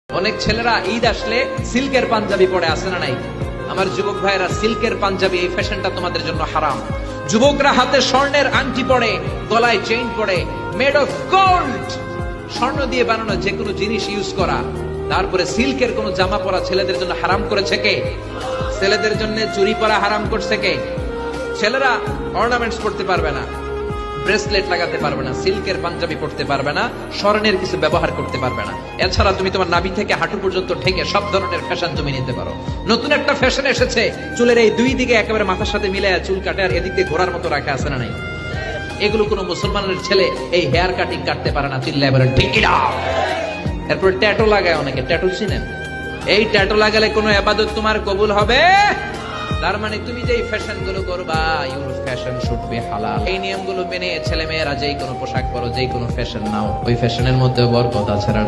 অনেক ছেলেরা ঈদ আসলে সিল্কের পাঞ্জাবি পরে আসে না নাই? আমার যুবক ভাইরা, সিল্কের পাঞ্জাবি এই ফ্যাশনটা তোমাদের জন্য হারাম। যুবকরা হাতে স্বর্ণের আংটি পরে, গলায় চেইন পরে, মেড অফ গোল্ড, স্বর্ণ দিয়ে বানানো যে কোনো জিনিস ইউজ করা, তারপরে সিল্কের কোন জামা পরা ছেলেদের জন্য হারাম করেছে কে? ছেলেদের জন্য চুরি পরা হারাম করছে কে? ছেলেরা অর্নামেন্টস পড়তে পারবে না, ব্রেসলেট লাগাতে পারবে না, সিল্কের পাঞ্জাবি পড়তে পারবে না, স্বর্ণের কিছু ব্যবহার করতে পারবে না। এছাড়া তুমি তোমার নাভি থেকে হাঁটু পর্যন্ত ঢেকে সব ধরনের ফ্যাশন তুমি নিতে পারো। নতুন একটা ফ্যাশন এসেছে, চুলের এই দুই দিকে একেবারে মাথার সাথে মিলায় চুল কাটে আর এদিক দিয়ে ঘোড়ার মতো রাখা আছে না নাই? এগুলো কোনো মুসলমানের ছেলে এই হেয়ার কাটিং কাটতে পারে না। চিল্লা এবারে ঢেকিরা। এরপর ট্যাটু লাগায় অনেকে, ট্যাটু চিনেন? এই ট্যাটু লাগালে কোনো ইবাদত তোমার কবুল হবে? তার মানে তুমি যেই ফ্যাশন গুলো করবা, ইউর ফ্যাশন শুড বি হালাল। এই নিয়মগুলো মেনে ছেলে মেয়েরা যেই কোনো পোশাক পরো, যেই কোনো ফ্যাশন নাও, ওই ফ্যাশনের মধ্যে বরকত আছে।